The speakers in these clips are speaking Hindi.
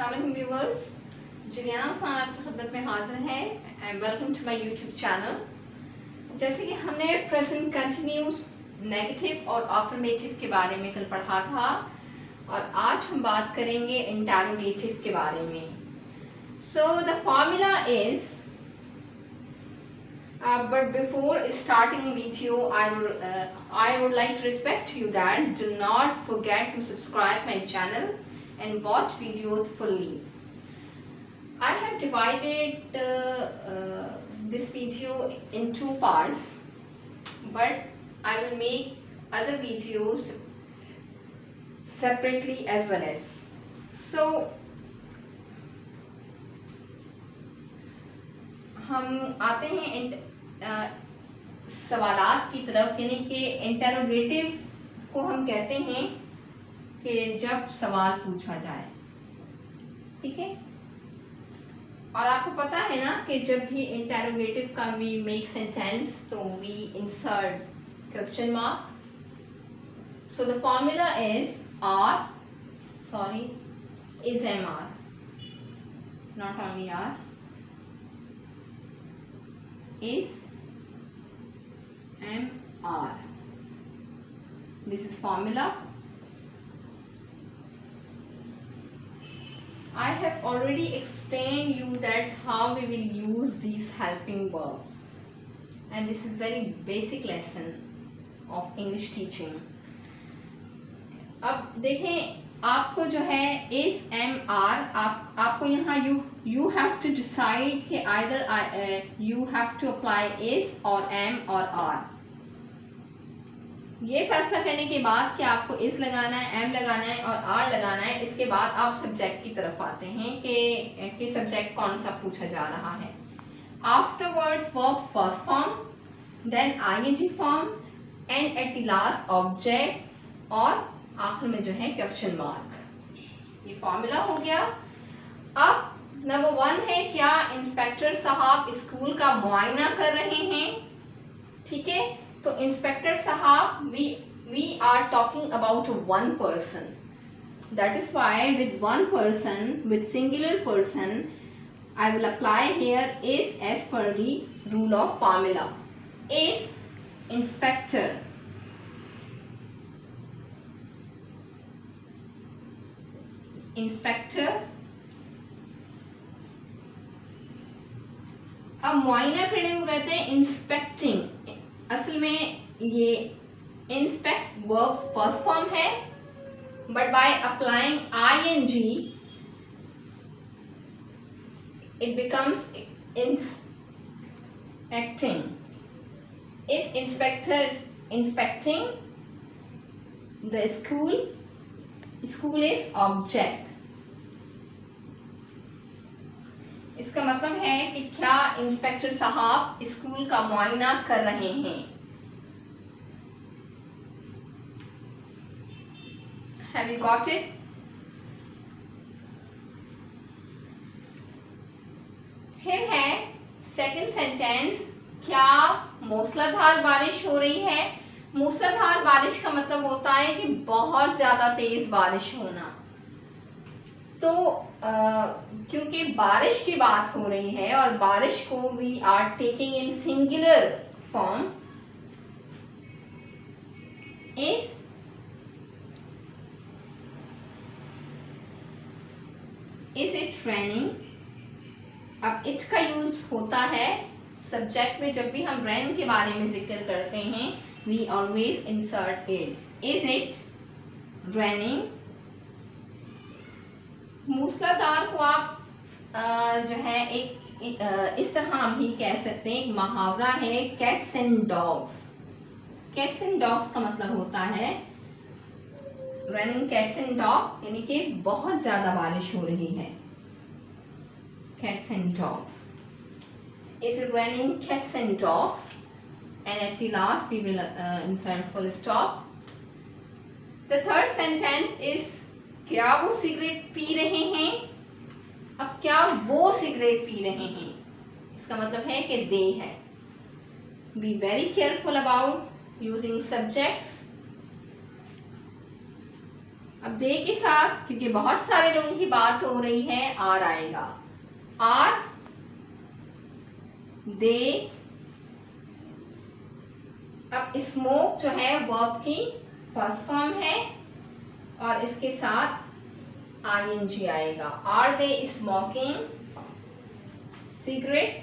अस्सलाम व्यूवर्स, जुलियाना उस्मान आपकी खिदमत में हाजिर है and welcome to my YouTube channel. जैसे कि हमने प्रेजेंट कंटिन्यूस नेगेटिव और अफर्मेटिव के बारे में कल पढ़ा था और आज हम बात करेंगे इंटरोगेटिव के बारे में। सो the formula is but before starting the video, I would like to request you that do not forget to subscribe my channel and watch videos fully. I have divided this video in two parts, but I will make other videos separately as well as. So हम आते हैं सवालात की तरफ, यानी कि इंटरोगेटिव को हम कहते हैं कि जब सवाल पूछा जाए, ठीक है। और आपको पता है ना कि जब भी इंटरोगेटिव का वी मेक सेंटेंस तो we insert question mark. So the formula is M R, not only R, is MR. This is formula. I have already explained you that how we will use these helping verbs, and this is very basic lesson of English teaching. अब देखें, आपको जो है इज एम आर, आपको यहाँ यू हैव टू डिसाइड कि either you have to apply is और एम और आर। ये फैसला करने के बाद कि आपको इज लगाना है, एम लगाना है और आर लगाना है, इसके बाद आप सब्जेक्ट की तरफ आते हैं कि सब्जेक्ट कौन सा पूछा जा रहा है। Afterwards verb first form, then ING form and at the last object और आखिर में जो है क्वेश्चन मार्क। ये फॉर्मूला हो गया। अब नंबर 1 है, क्या इंस्पेक्टर साहब स्कूल का मुआयना कर रहे हैं, ठीक है। तो इंस्पेक्टर साहब, we are talking about one person, that is why with one person, with singular person, I will apply here is as per the rule of formula. Is inspector, inspector. अब मुआयना करने को कहते हैं इंस्पेक्टिंग। असल में ये इंस्पेक्ट वर्ब फर्स्ट फॉर्म है, but by applying ING it becomes inspecting. Is inspector inspecting the school, school is object. इसका मतलब है कि क्या इंस्पेक्टर साहब स्कूल का मुआयना कर रहे हैं। Have you got it? फिर है सेकंड सेंटेंस, क्या मूसलाधार बारिश हो रही है। मूसलाधार बारिश का मतलब होता है कि बहुत ज्यादा तेज बारिश होना। तो क्योंकि बारिश की बात हो रही है और बारिश को we are taking in singular form, is it raining. अब इट का यूज होता है सब्जेक्ट में, जब भी हम रेन के बारे में जिक्र करते हैं we always insert it. Is it raining? मूसलाधार को आप जो है एक इस तरह भी कह सकते हैं, एक मुहावरा है cats and dogs. Cats and dogs का मतलब होता है रनिंग कैट्स एंड डॉग, यानी कि बहुत ज्यादा बारिश हो रही है। Cats and dogs, is it raining cats and dogs, and at the last we will insert full stop. The third sentence is, क्या वो सिगरेट पी रहे हैं। अब क्या वो सिगरेट पी रहे हैं, इसका मतलब है कि they है। Be very careful about using subjects अब दे के साथ क्योंकि बहुत सारे लोगों की बात हो रही है आर आएगा। Are they. अब स्मोक जो है वर्ब की फर्स्ट फॉर्म है और इसके साथ आईएनजी आएगा। Are they smoking cigarette?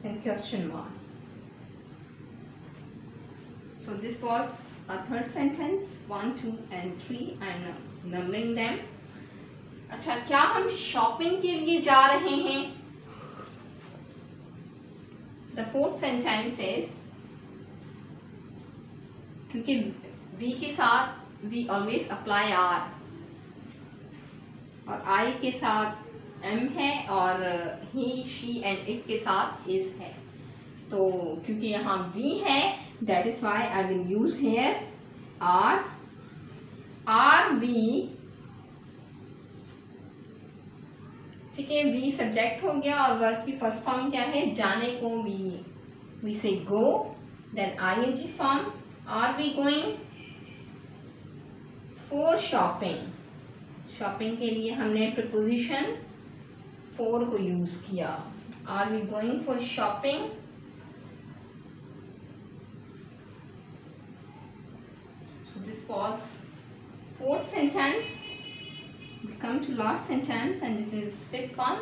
And question mark. So this was a third sentence, 1, 2 and 3. I am numbering them. अच्छा, क्या हम शॉपिंग के लिए जा रहे हैं? The fourth sentence is, क्योंकि we के साथ we always apply are और I के साथ M है और he, she and it के साथ is है, तो क्योंकि यहाँ we है that is why I will use here are we। ठीक है, we सब्जेक्ट हो गया और वर्ब की फर्स्ट फॉर्म क्या है? जाने को we say go, then ing form are we going for shopping? Shopping के लिए हमने प्रपोजिशन for को यूज किया। are we going for shopping? So this was fourth sentence. We come to last sentence and this is fifth one.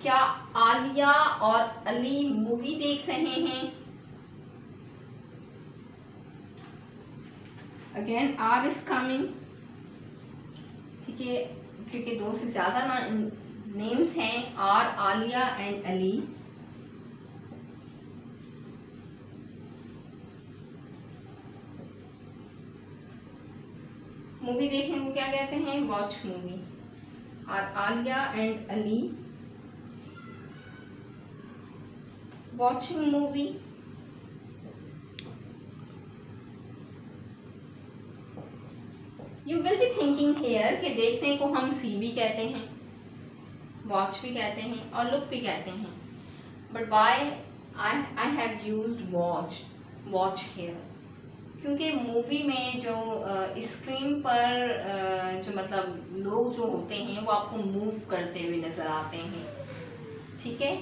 क्या आलिया और अली मूवी देख रहे हैं? Again R is coming, ठीक है, क्योंकि दो से ज्यादा नेम्स हैं are, Alia and Ali. Movie देखने को क्या कहते हैं? Watch movie. और Alia and Ali watching movie. You will be thinking here कि देखने को हम सी भी कहते हैं, वॉच भी कहते हैं और लुक भी कहते हैं, but why I have used watch here? क्योंकि मूवी में जो स्क्रीन पर जो मतलब लोग जो होते हैं वो आपको मूव करते हुए नज़र आते हैं, ठीक है,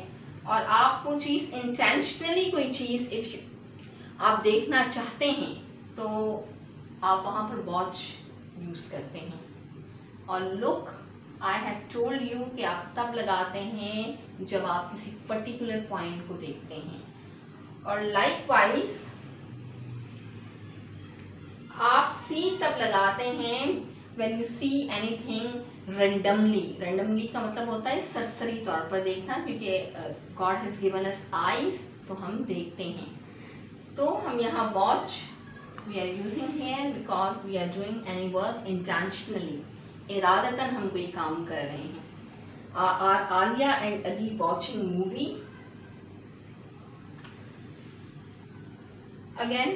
और आप वो चीज़ इंटेंशनली कोई चीज़ इफ आप देखना चाहते हैं तो आप वहाँ पर वॉच यूज़ करते हैं। और look I have told you कि आप तब लगाते हैं जब आप किसी पर्टिकुलर पॉइंट को देखते हैं। और लाइकवाइज आप सी तब लगाते हैं when you see anything randomly. Randomly का मतलब होता है सरसरी तौर पर देखना, क्योंकि God has given us eyes, तो हम देखते हैं। तो हम यहाँ watch we are using here because we are doing any work intentionally, इरादतन हम कोई काम कर रहे हैं। Are Alia and Ali watching movie? Again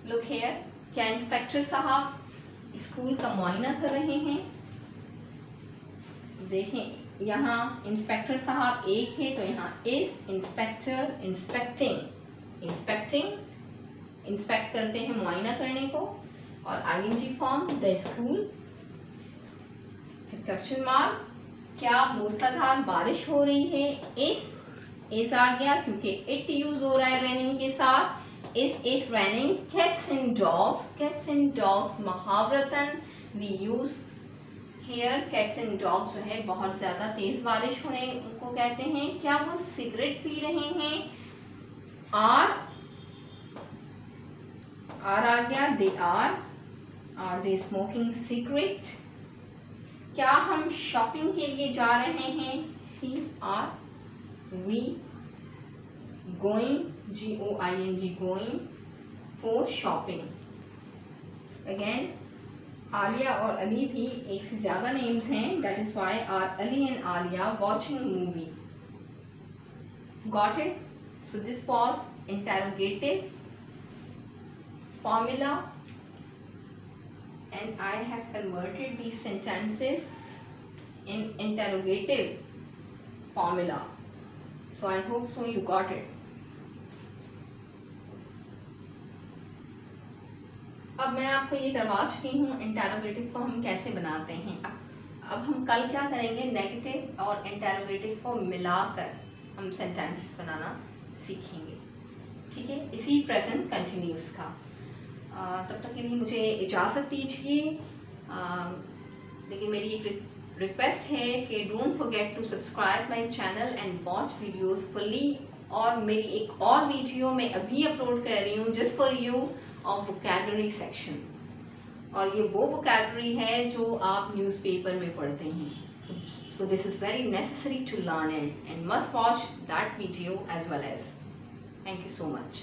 look here, क्या इंस्पेक्टर साहब स्कूल का मुआयना कर रहे हैं? देखें यहाँ इंस्पेक्टर साहब एक है तो यहाँ इज इंस्पेक्टर इंस्पेक्टिंग इंस्पेक्ट करते हैं मुआयना करने को, और आईएनजी फॉर्म द स्कूल। फिर क्वेश्चन मार्क, क्या मूसलाधार बारिश हो रही है? इज आ गया क्योंकि इट यूज हो रहा है रेनिंग के साथ। Is it raining? Cats and dogs मुहावरतन we use here cats and dogs जो है बहुत ज़्यादा तेज़ बारिश होने को कहते हैं। क्या वो सिगरेट पी रहे हैं? आर आ गया, they are they smoking cigarette? क्या हम शॉपिंग के लिए जा रहे हैं? See are we going GOING going for shopping? Again Alia और अली भी एक से ज़्यादा नेम्स हैं, that is why are Ali and Alia watching movie. Got it? So this was interrogative formula and I have converted these sentences in interrogative formula. So I hope so you got it. अब मैं आपको ये करवा चुकी हूँ इंटेरोगेटिव को हम कैसे बनाते हैं। अब हम कल क्या करेंगे, नेगेटिव और इंटेरोगेटिव को मिलाकर हम सेंटेंसेस बनाना सीखेंगे। ठीक है, इसी प्रेजेंट कंटिन्यूस का। तब तक के लिए मुझे इजाज़त दीजिए। लेकिन मेरी एक रिक्वेस्ट है कि don't forget to subscribe my channel and watch videos fully. और मेरी एक और वीडियो मैं अभी अपलोड कर रही हूँ just for you of vocabulary section, और ये वो वोकैबुलरी है जो आप न्यूज़पेपर में पढ़ते हैं। So this is very necessary to learn it and must watch that video as well as. Thank you so much.